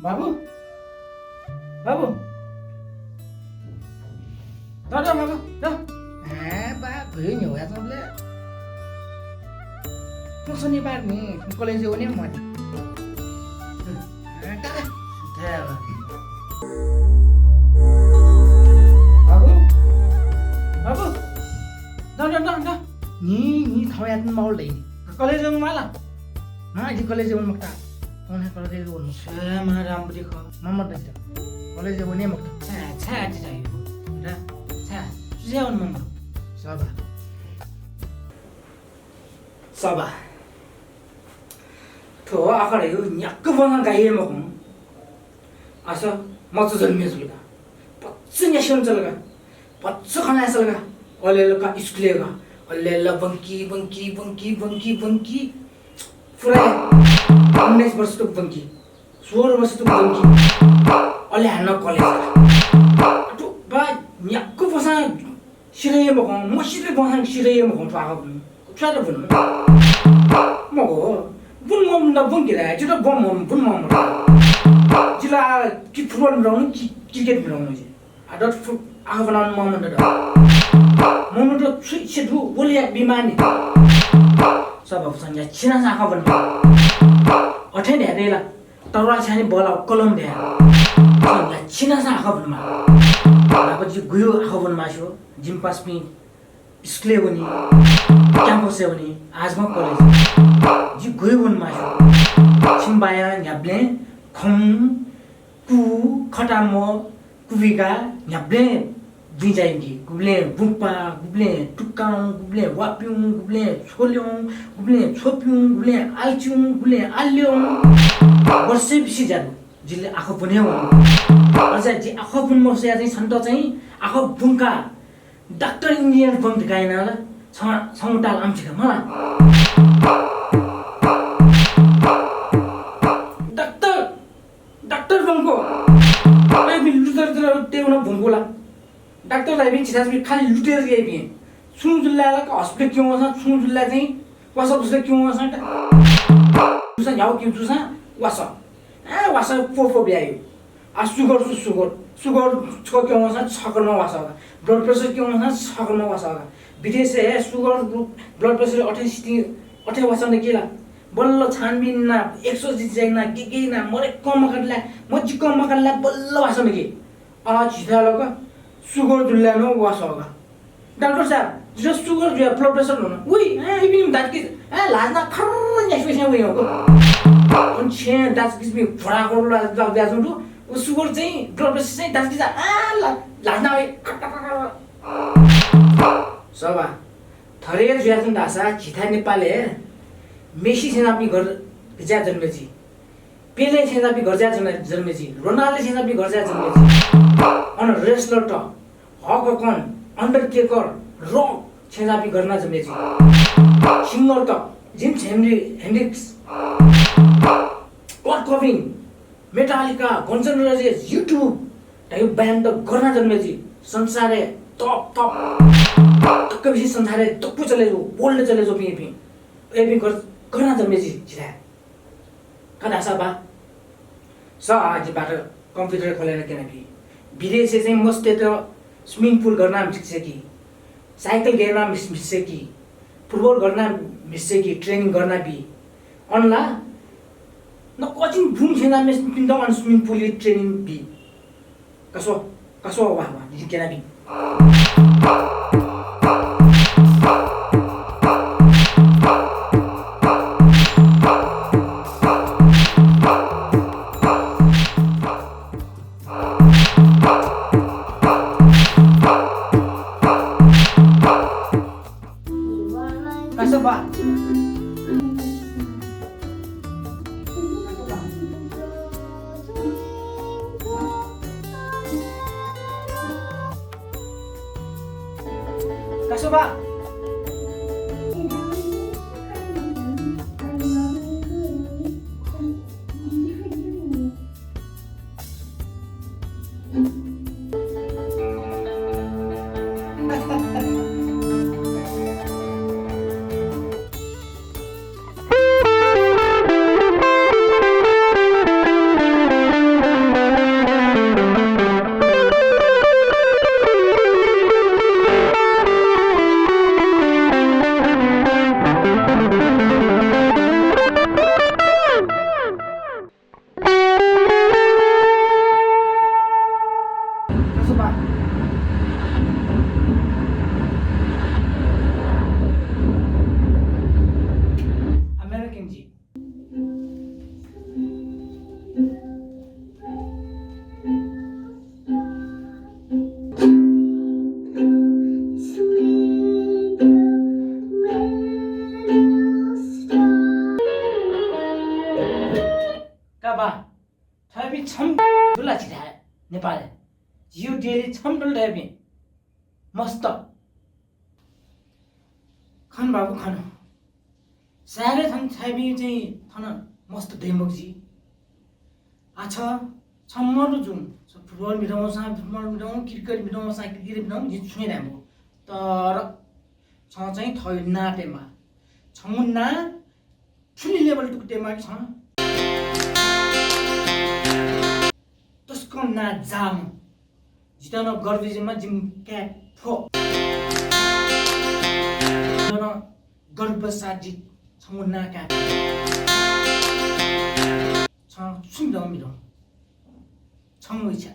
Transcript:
बाबु बाबु दादा बाबु दा बा भयो नि हो यातले तो शनिबार नि कलेज हो नि म बाबु बाबु दादा दादा ni thawat maul dai college में माला हाँ जी कलेज में मकता कौन है कलेज में बोलना मैं राम बुरी खा मम्मा दे कलेज में नहीं मकता छा आज जाइए ना छा तुझे उन मम्मा सबा तो आकर यो न्याक बना गाये मकम आसा मत जन्मे चलगा पच्च नेशन चलगा पच्च खाना चलगा ओले का स्कूलेगा ओले बंकी बंकी बंकी बंकी बंकी पुरा 19 वर्ष तक बंकी 16 वर्ष तक बंकी ओले हान्न कलेज तो बा न्याक बसा सिराय मकम मसिले बसा सिराय मकम पागा Try bun mo bun na bun gira ju da bun bun jila ki football mrong ki cricket mrong ji adot ahvan moment da moment to chedu bolia bimani sabab sanya china sa khaban othe de la tawra chani bola kolom de sanya china sa khaban ma na ji guyo khaban ma sho jim pas mi स्कूले बनी campus से बनी आज मैं college जी गए बन माशो चिंबाया न्याब्ले खम कु खटामो कुविगा न्याब्ले दी जाएंगी गुबले बुंपा गुबले टुकांग गुबले वापियों गुबले छोलियों गुबले छोपियों गुबले आलचियों गुबले आलियों वर्षे बिसी जादू जिले आँखों बने हो अच्छा जी आँखों बन मोसे आते संतो चाहिए आँखों बुंका Doctor engineer bang dikai na la sang tal am chika mala doctor bang ko ai bi lutar tra te una bongula doctor lai bi chisa bi khali luter ge bi sunu julla la ka hospital kyun wasa sunu julla chai wasa usle kyun wasa ta usa yau kyun tusa wasa wasa fo bi ayo sugar छको क्यों वसा छको न वसा blood pressure क्यों वसा छको न वसा विदेश है सुगर ब्लड प्रेशर 28 वसा ने केला बल्ल छानबिन ना 100 जिजै ना के ना मरे कम करला मज्जी कम करला बल्ल वसा ने के आ जिदा लगा सुगर दुल्ला न वसा डॉक्टर साहब जो सुगर जो ब्लड प्रेशर न उई इबिन दात के लाजना खर एक्सप्रेशन उई हो अन छे दात किस भी फरा करला दाजु सुगर चाहिँ ब्लड प्रेसर चाहिँ दाजु लाजना सभा थरेर जुयाजन दासा छिथा नेपाले मेसी सेना पनि घर जा जन्मेजी पेले सेना पनि घर जा जन्मेजी रोनाल्डो सेना पनि घर जा जन्मेजी अन रेसलर त हक कन अंडरटेकर रक सेना पनि गर्न जन्मेजी सिंगर त जिम्स हेनरिक्स क्लट covering Metallica Guns N' Roses YouTube type band त गर्न जन्मेजी संसारे टप बेसी संसारे टप्पु चले जो बोल्न चले जो पिपि एपि गर्न जन्मेजी छिरा कदा सबा स आजिबाट कम्प्युटर खोलेर किनकि विदेशे चाहिँ मस्ते त स्विमिङ पुल गर्न मिल्छ कि साइकल गेर्न मिल्छ कि फुटबल गर्न मिल्छ कि ट्रेनिङ गर्न बि अनला न कोचिङ बुम छैन मेस पिन्द अन स्विमिङ पुल ट्रेनिङ बि कसो वा केना बि कसो बा Coba. थाबी छम दुला छिरा नेपाल जियो डेली छम डल थाबी मस्त खान बाबु खानु सारे थन थाबी चाहिँ थन मस्त देमबजी आछा छम्मरु जुम फुटबल मिलाउँ क्रिकेट मिलाउँ क्रिकेट मिलाउँ जित छुइन हाम्रो तर छ चाहिँ थयो नाटेमा छमुन्ना ठुली लेभल टुक्टेमा छ त्यसको ना जाम जिताउन गर्दिजेमा जिम क्याट फो गर्व साजित छमुन्ना क्याट छ सुन्दर मिलाउँ छम इच्छा